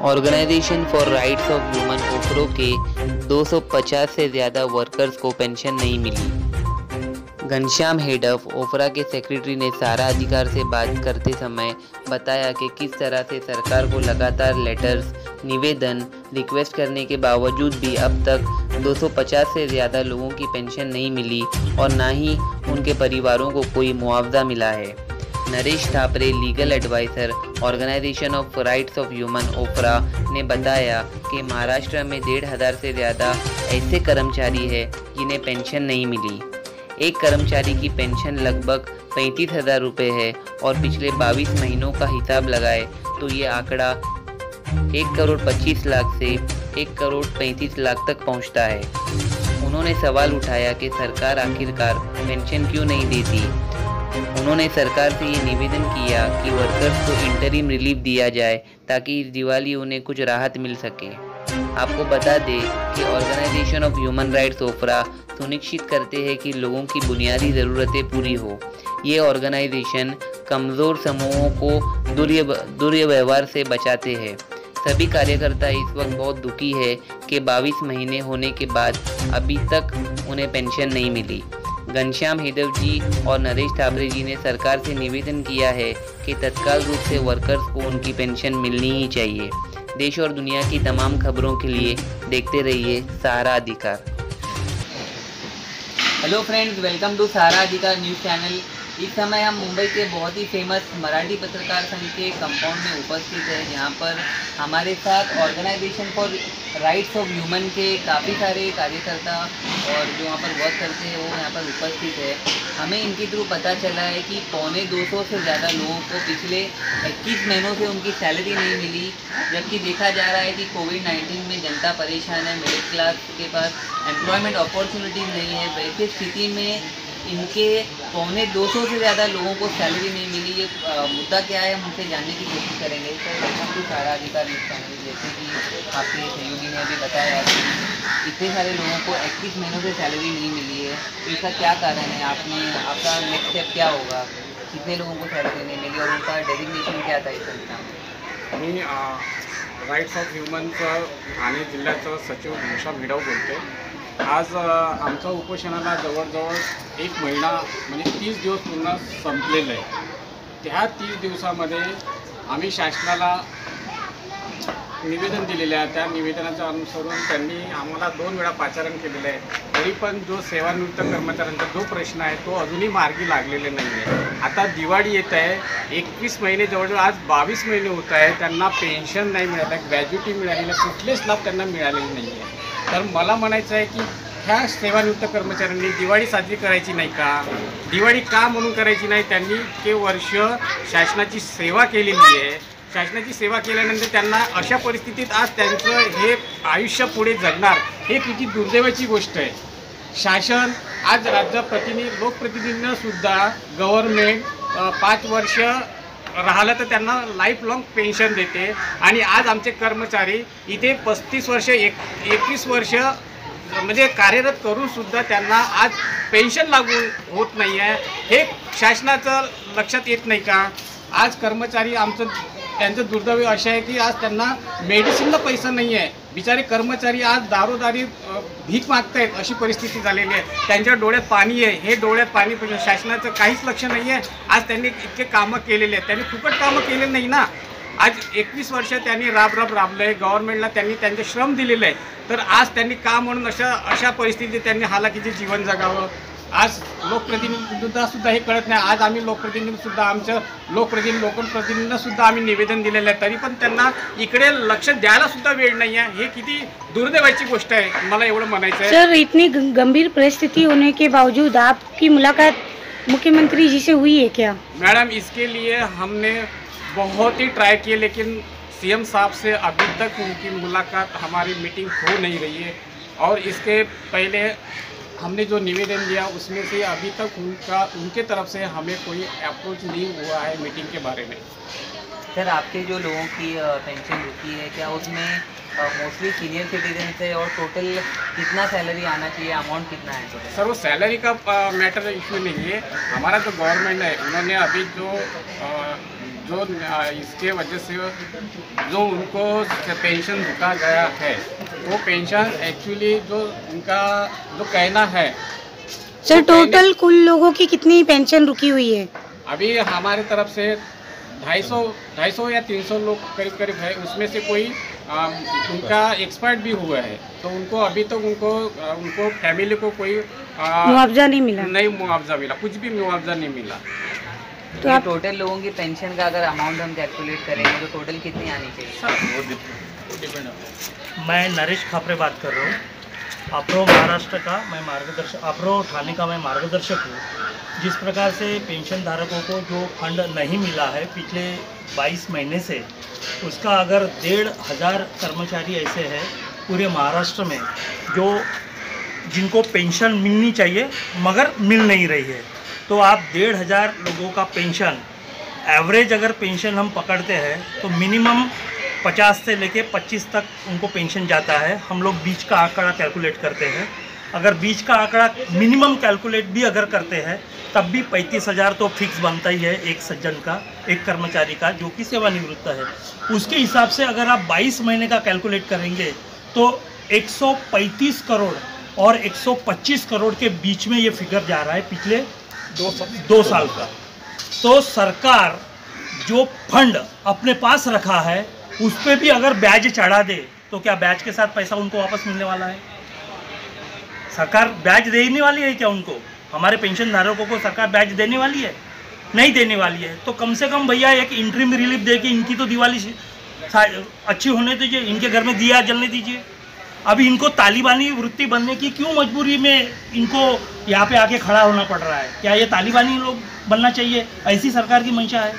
Organisation for rights of human Ofro के 250 से ज़्यादा वर्कर्स को पेंशन नहीं मिली। घनश्याम हेडफ ओफ्रा के सेक्रेटरी ने सारा अधिकार से बात करते समय बताया कि किस तरह से सरकार को लगातार लेटर्स, निवेदन, रिक्वेस्ट करने के बावजूद भी अब तक 250 से ज़्यादा लोगों की पेंशन नहीं मिली और ना ही उनके परिवारों को कोई मुआवजा मिला है। Naresh Thapre, legal adviser, organisation of rights of human Ofra ने बताया कि महाराष्ट्र में 1,500 से ज़्यादा ऐसे कर्मचारी हैं जिन्हें पेंशन नहीं मिली। एक कर्मचारी की पेंशन लगभग 35,000 रुपये है और पिछले 22 महीनों का हिसाब लगाए तो ये आंकड़ा 1,25,00,000 से 1,35,00,000 तक पहुंचता है। उन्होंने सवाल उठाया कि सरकार आखिरकार पेंशन क्यों नहीं देती। उन्होंने सरकार से ये निवेदन किया कि वर्कर्स को इंटरिम रिलीफ दिया जाए ताकि इस दिवाली उन्हें कुछ राहत मिल सके। आपको बता दें कि ऑर्गेनाइजेशन ऑफ ह्यूमन राइट्स ओफ्रा सुनिश्चित करते हैं कि लोगों की बुनियादी ज़रूरतें पूरी हो। ये ऑर्गेनाइजेशन कमज़ोर समूहों को दुर्व्यवहार से बचाते हैं। सभी कार्यकर्ता इस वक्त बहुत दुखी है कि 22 महीने होने के बाद अभी तक उन्हें पेंशन नहीं मिली। घनश्याम हेडफ जी और नरेश थापरे जी ने सरकार से निवेदन किया है कि तत्काल रूप से वर्कर्स को उनकी पेंशन मिलनी ही चाहिए। देश और दुनिया की तमाम खबरों के लिए देखते रहिए सहारा अधिकार। हेलो फ्रेंड्स, वेलकम टू सहारा अधिकार न्यूज़ चैनल। इस समय हम मुंबई के बहुत ही फेमस मराठी पत्रकार संघ के कंपाउंड में उपस्थित हैं, जहां पर हमारे साथ organisation for rights of human के काफ़ी सारे कार्यकर्ता और जो वहाँ पर वर्क करते हैं वो यहाँ पर उपस्थित है। हमें इनके थ्रू पता चला है कि 250 से ज़्यादा लोगों को पिछले 21 महीनों से उनकी सैलरी नहीं मिली, जबकि देखा जा रहा है कि कोविड-19 में जनता परेशान है, मिडिल क्लास के पास एम्प्लॉयमेंट अपॉर्चुनिटीज़ नहीं है। वैसे स्थिति में इनके 250 से ज़्यादा लोगों को सैलरी नहीं मिली। ये मुद्दा क्या है, हम उनसे जानने की कोशिश करेंगे। तो वेलकम टू सहारा अधिकार न्यूज़ चैनल। जैसे कि आपके सहयोगी ने अभी बताया कि इतने सारे लोगों को 21 महीनों से सैलरी नहीं मिली है, तो इसका क्या कारण है? आपका नेक्स्ट स्टेप क्या होगा? कितने लोगों को सैलरी नहीं मिली और उनका डेजिग्नेशन क्या था इस संस्था में? मी राईट्स ऑफ ह्यूमनचं ठाणे जिल्ह्याचं सचिव घनश्याम हेडफ बोलते। आज आमच्या उपोषणाला जवळजवळ 1 महिना म्हणजे 30 दिवस पूर्ण संपलेलं आहे। त्या 30 दिवसामध्ये आम्ही शासनाला निवेदन दिलेलं आहे। त्या निवेदनाचं अनुसरून त्यांनी आम्हाला 2 वेळा पाचारण केलेलं आहे। तरी पण जो सेवानिवृत्त कर्मचाऱ्यांचा जो प्रश्न आहे तो अजूनही मार्गी लागलेला नाही आहे। आता दिवाळी येत आहे, 21 महिने जवळजवळ आज 22 महिने होत आहे, त्यांना पेन्शन नाही मिळालं, ग्रॅज्युटी मिळाली नाही, कुठलेच लाभ त्यांना मिळालेले नाही आहे। तर मला म्हणायचं आहे की ह्या सेवानिवृत्त कर्मचाऱ्यांनी दिवाळी साजरी करायची नाही का? दिवाळी का म्हणून करायची नाही? त्यांनी इतके वर्ष शासनाची सेवा केलेली आहे। शासनाची सेवा केल्यानंतर त्यांना अशा परिस्थितीत आज त्यांचं हे आयुष्य पुढे जगणार हे किती दुर्दैवाची गोष्ट आहे। शासन आज लोकप्रतिनिधींना सुद्धा गव्हर्नमेंट 5 वर्ष राहिलं तर त्यांना लाईफ लॉंग पेन्शन देते आणि आज आमचे कर्मचारी इथे 35 वर्ष 21 वर्ष म्हणजे कार्यरत करून सुद्धा त्यांना आज पेन्शन लागू होत नाही आहे। हे शासनाचं लक्षात येत नाही का? आज कर्मचारी त्यांचं दुर्दैव असं आहे की आज त्यांना मेडिसिनला पैसा नाही आहे। बिचारे कर्मचारी आज दारोदारी भीक मागतायत, अशी परिस्थिती झालेली आहे। त्यांच्या डोळ्यात पाणी आहे, हे डोळ्यात पाणी शासनाचं काहीच लक्ष नाही आहे। आज त्यांनी इतके कामं केलेले आहेत, त्यांनी फुकट कामं केले नाही ना। आज 21 वर्ष त्यांनी राबलं आहे, गव्हर्नमेंटला त्यांनी त्यांचे श्रम दिलेले आहे, तर आज त्यांनी का म्हणून अशा परिस्थितीत त्यांनी हालाकीचे जीवन जगावं? आज लोकप्रतिनिधींना हे कळत नाही। आज आम्ही लोकप्रतिनिधींना सुद्धा आम्ही निवेदन दिलेलं आहे, तरी पण त्यांना इकडे लक्ष द्यायला सुद्धा वेळ नाही आहे। हे किती दुर्दैवाची गोष्ट आहे, मला एवढं म्हणायचं आहे। सर, इतनी गंभीर परिस्थिति होने के बावजूद आपकी मुलाकात मुख्यमंत्री जी से हुई है क्या? मैडम, इसके लिए हमने बहुत ही ट्राई किए, लेकिन सीएम साहब से अभी तक उनकी मुलाकात, हमारी मीटिंग हो नहीं रही है। और इसके पहले हमने जो निवेदन दिया उसमें से अभी तक उनके तरफ से हमें कोई अप्रोच नहीं हुआ है मीटिंग के बारे में। सर, आपके जो लोगों की पेंशन रुकी है, क्या उसमें मोस्टली सीनियर सिटीजन है और टोटल कितना सैलरी आना चाहिए, अमाउंट कितना है टोटल? सर, वो सैलरी का मैटर इशू नहीं है। हमारा जो गवर्नमेंट है उन्होंने अभी जो इसके वजह से जो उनको पेंशन रुका गया है, वो पेंशन एक्चुअली जो उनका जो कहना है। सर टोटल कुल लोगों की कितनी पेंशन रुकी हुई है? अभी हमारे तरफ से 250 या 300 लोग करीब करीब है, उसमें से कोई उनका एक्सपायर्ड भी हुआ है, तो उनको अभी तक उनको फैमिली को कोई मुआवजा नहीं मिला? नहीं मुआवजा मिला, कुछ भी मुआवजा नहीं मिला। तो आप टोटल लोगों की पेंशन का अगर अमाउंट हम कैलकुलेट करेंगे तो टोटल कितनी आनी चाहिए? मैं नरेश खापरे बात कर रहा हूँ, अप्रो महाराष्ट्र का मैं मार्गदर्शक, अप्रो ठाणे का मैं मार्गदर्शक हूँ। जिस प्रकार से पेंशन धारकों को जो फंड नहीं मिला है पिछले 22 महीने से, उसका अगर 1,500 कर्मचारी ऐसे हैं पूरे महाराष्ट्र में जो जिनको पेंशन मिलनी चाहिए मगर मिल नहीं रही है, तो आप 1,500 लोगों का पेंशन एवरेज अगर पेंशन हम पकड़ते हैं तो मिनिमम 50 से लेके 25 तक उनको पेंशन जाता है। हम लोग बीच का आंकड़ा कैलकुलेट करते हैं, अगर बीच का आंकड़ा मिनिमम कैलकुलेट भी अगर करते हैं तब भी 35,000 तो फिक्स बनता ही है एक सज्जन का, एक कर्मचारी का जो कि सेवानिवृत्त है। उसके हिसाब से अगर आप 22 महीने का कैलकुलेट करेंगे तो 135 करोड़ और 125 करोड़ के बीच में ये फिगर जा रहा है पिछले 2 साल का। तो सरकार जो फंड अपने पास रखा है उस पर भी अगर ब्याज चढ़ा दे तो क्या ब्याज के साथ पैसा उनको वापस मिलने वाला है? सरकार ब्याज देने वाली है क्या उनको? हमारे पेंशन धारकों को सरकार ब्याज देने वाली है? नहीं देने वाली है। तो कम से कम भैया एक इंटरिम रिलीफ दे के इनकी तो दिवाली अच्छी होने दीजिए, इनके घर में दिया जलने दीजिए। अभी इनको तालिबानी वृत्ति बनने की क्यों मजबूरी में इनको यहाँ पे आके खड़ा होना पड़ रहा है? क्या ये तालिबानी लोग बनना चाहिए? ऐसी सरकार की मंशा है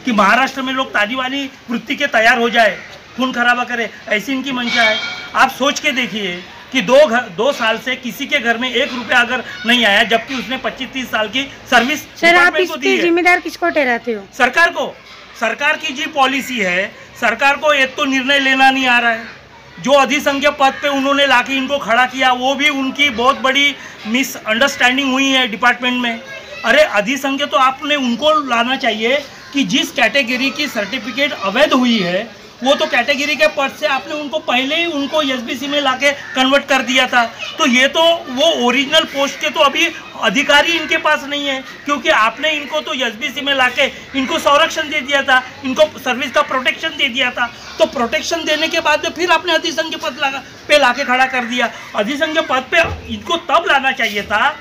कि महाराष्ट्र में लोग तालिबानी वृत्ति के तैयार हो जाए, खून खराबा करे, ऐसी इनकी मंशा है। आप सोच के देखिए कि 2 साल से किसी के घर में 1 रुपया अगर नहीं आया, जबकि उसने 25-30 साल की सर्विस सर आप इसके जिम्मेदार किसको ठहराते हो? सरकार को। सरकार की जी पॉलिसी है, सरकार को एक तो निर्णय लेना नहीं आ रहा है। जो अधिसंख्य पद पे उन्होंने लाके इनको खड़ा किया वो भी उनकी बहुत बड़ी मिसअंडरस्टैंडिंग हुई है डिपार्टमेंट में। अरे अधिसंख्य तो आपने उनको लाना चाहिए कि जिस कैटेगरी की सर्टिफिकेट अवैध हुई है वो तो कैटेगरी के पद से आपने उनको पहले ही उनको एसबीसी में लाके कन्वर्ट कर दिया था। तो ये तो वो ओरिजिनल पोस्ट के तो अभी अधिकारी इनके पास नहीं है, क्योंकि आपने इनको तो एसबीसी में लाके इनको संरक्षण दे दिया था, इनको सर्विस का प्रोटेक्शन दे दिया था। तो प्रोटेक्शन देने के बाद में फिर आपने अधिसंख्य पद पे लाके खड़ा कर दिया। अधिसंख्य पद पे इनको तब लाना चाहिए था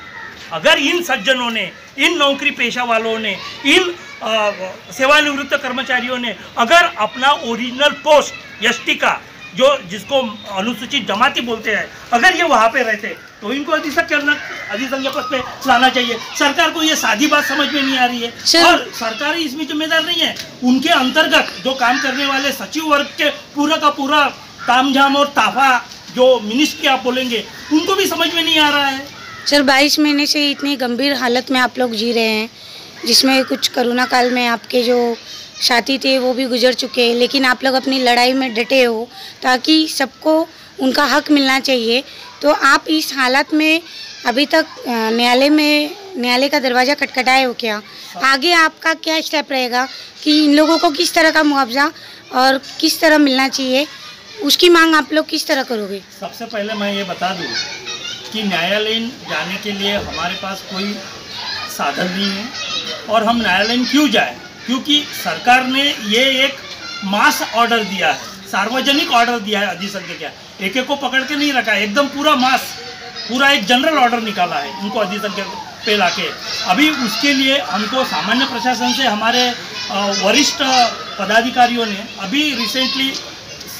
अगर इन सज्जनों ने, इन नौकरी पेशा वालों ने, इन सेवानिवृत्त कर्मचारियों ने अगर अपना ओरिजिनल पोस्ट एसटी का जो जिसको अनुसूचित जमाती बोलते हैं, अगर ये वहाँ पे रहते तो इनको अधिसंख्य पद पे लाना चाहिए। सरकार को ये सादी बात समझ में नहीं आ रही है और सरकार इसमें जिम्मेदार नहीं है। उनके अंतर्गत जो काम करने वाले सचिव वर्ग के पूरा का पूरा तामझाम और ताफा जो मिनिस्ट्री आप बोलेंगे उनको भी समझ में नहीं आ रहा है। सर 22 महीने से इतनी गंभीर हालत में आप लोग जी रहे हैं, जिसमें कुछ कोरोना काल में आपके जो साथी थे वो भी गुजर चुके हैं, लेकिन आप लोग अपनी लड़ाई में डटे हो ताकि सबको उनका हक मिलना चाहिए। तो आप इस हालत में अभी तक न्यायालय का दरवाज़ा खटखटाए हो क्या? आगे आपका क्या स्टेप रहेगा कि इन लोगों को किस तरह का मुआवजा और किस तरह मिलना चाहिए, उसकी मांग आप लोग किस तरह करोगे? सबसे पहले मैं ये बता दूँ कि न्यायालय जाने के लिए हमारे पास कोई साधन नहीं है और हम न्यायालय क्यों जाए, क्योंकि सरकार ने ये एक मास ऑर्डर दिया है, सार्वजनिक ऑर्डर दिया है। अधिसंख्य क्या एक को पकड़ के नहीं रखा है, एकदम पूरा मास, पूरा एक जनरल ऑर्डर निकाला है इनको अधिसंख्य पे लाके। अभी उसके लिए हमको सामान्य प्रशासन से हमारे वरिष्ठ पदाधिकारियों ने अभी रिसेंटली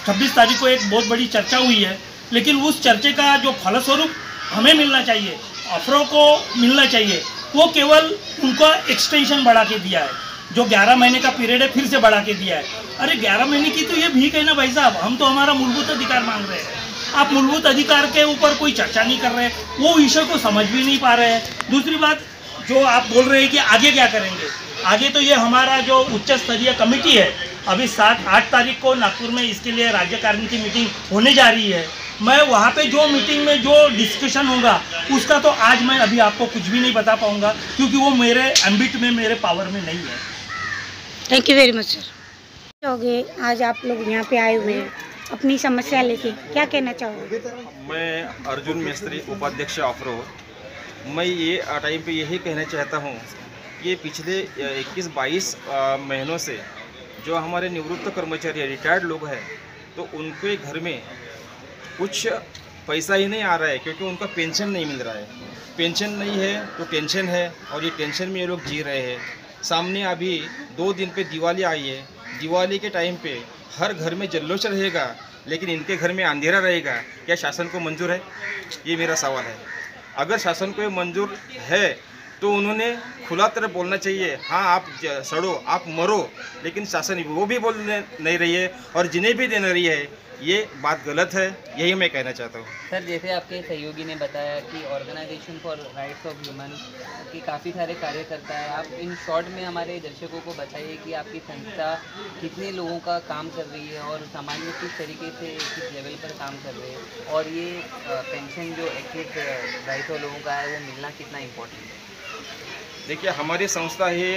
26 तारीख को एक बहुत बड़ी चर्चा हुई है, लेकिन उस चर्चे का जो फलस्वरूप हमें मिलना चाहिए, अफरों को मिलना चाहिए, वो केवल उनका एक्सटेंशन बढ़ा के दिया है। जो 11 महीने का पीरियड है फिर से बढ़ा के दिया है। अरे 11 महीने की तो ये भीख है ना भाई साहब, हम तो हमारा मूलभूत अधिकार मांग रहे हैं। आप मूलभूत अधिकार के ऊपर कोई चर्चा नहीं कर रहे, वो विषय को समझ भी नहीं पा रहे हैं। दूसरी बात जो आप बोल रहे हैं कि आगे क्या करेंगे, आगे तो ये हमारा जो उच्च स्तरीय कमेटी है अभी 7-8 तारीख को नागपुर में इसके लिए राज्य कार्य की मीटिंग होने जा रही है। मैं वहाँ पे जो मीटिंग में जो डिस्कशन होगा उसका तो आज मैं अभी आपको कुछ भी नहीं बता पाऊँगा, क्योंकि वो मेरे एम्बिट में, मेरे पावर में नहीं है। Thank you very much sir. हो गए आज आप लोग यहाँ पे आए हुए हैं अपनी समस्या लेके, क्या कहना चाहोगे? मैं अर्जुन मिस्त्री, उपाध्यक्ष अप्रो। मैं ये टाइम पे यही कहना चाहता हूँ कि पिछले 21-22 महीनों से जो हमारे निवृत्त कर्मचारी रिटायर्ड लोग हैं, तो उनके घर में कुछ पैसा ही नहीं आ रहा है, क्योंकि उनका पेंशन नहीं मिल रहा है। पेंशन नहीं है तो टेंशन है, और ये टेंशन में ये लोग जी रहे हैं। सामने अभी 2 दिन पे दिवाली आई है। दिवाली के टाइम पे हर घर में जल्लोश रहेगा, लेकिन इनके घर में अंधेरा रहेगा। क्या शासन को मंजूर है? ये मेरा सवाल है। अगर शासन को ये मंजूर है तो उन्होंने खुला तरह बोलना चाहिए, हाँ आप सड़ो, आप मरो, लेकिन शासन वो भी बोलने नहीं रही है और जिन्हें भी देने रही है। ये बात गलत है, यही मैं कहना चाहता हूँ। सर, जैसे आपके सहयोगी ने बताया कि organisation for rights of human के काफ़ी सारे कार्यकर्ता है, आप इन शॉर्ट में हमारे दर्शकों को बताइए कि आपकी संस्था कितने लोगों का काम कर रही है और समाज में किस तरीके से किस लेवल पर काम कर रहे हैं, और ये पेंशन जो 21-22 लोगों का है वो मिलना कितना इम्पोर्टेंट है? देखिए, हमारी संस्था ही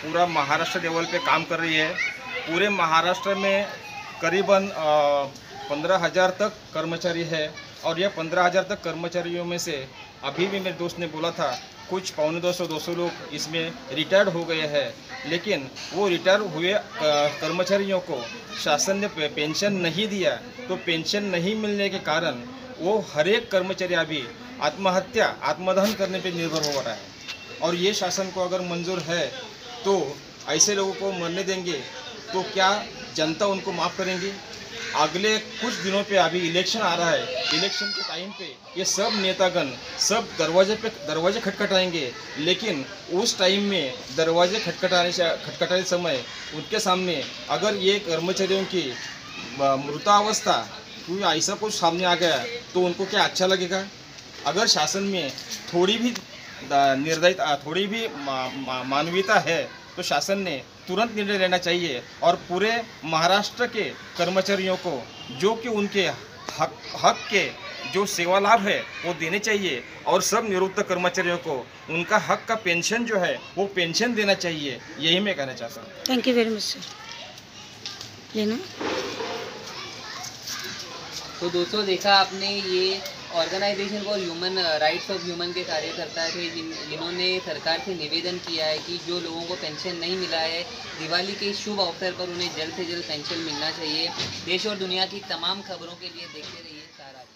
पूरा महाराष्ट्र लेवल पे काम कर रही है। पूरे महाराष्ट्र में करीबन 15,000 तक कर्मचारी है, और यह 15,000 तक कर्मचारियों में से अभी भी मेरे दोस्त ने बोला था कुछ 250 लोग इसमें रिटायर्ड हो गए हैं। लेकिन वो रिटायर हुए कर्मचारियों को शासन ने पेंशन नहीं दिया, तो पेंशन नहीं मिलने के कारण वो हर एक कर्मचारी अभी आत्मदान करने पे निर्भर हो रहा है। और ये शासन को अगर मंजूर है तो ऐसे लोगों को मरने देंगे तो क्या जनता उनको माफ़ करेंगी? अगले कुछ दिनों पे अभी इलेक्शन आ रहा है। इलेक्शन के टाइम पे ये सब नेतागण सब दरवाजे खटखटाएंगे, लेकिन उस टाइम में दरवाजे खटखटाने समय उनके सामने अगर ये कर्मचारियों की मृतावस्था कोई ऐसा कुछ सामने आ गया तो उनको क्या अच्छा लगेगा? अगर शासन में थोड़ी भी निर्दयता, थोड़ी भी मानवीयता है तो शासन ने तुरंत निर्णय लेना चाहिए और पूरे महाराष्ट्र के कर्मचारियों को जो कि उनके हक के जो सेवा लाभ है वो देने चाहिए, और सब निवृत्त कर्मचारियों को उनका हक का पेंशन जो है वो पेंशन देना चाहिए। यही मैं कहना चाहता हूँ। Thank you very much sir. लेना तो दोस्तों, देखा आपने, ये organisation for human rights of human के कार्यकर्ता थे जिन्होंने सरकार से निवेदन किया है कि जो लोगों को पेंशन नहीं मिला है, दिवाली के शुभ अवसर पर उन्हें जल्द से जल्द पेंशन मिलना चाहिए। देश और दुनिया की तमाम खबरों के लिए देखते रहिए स्टार आज।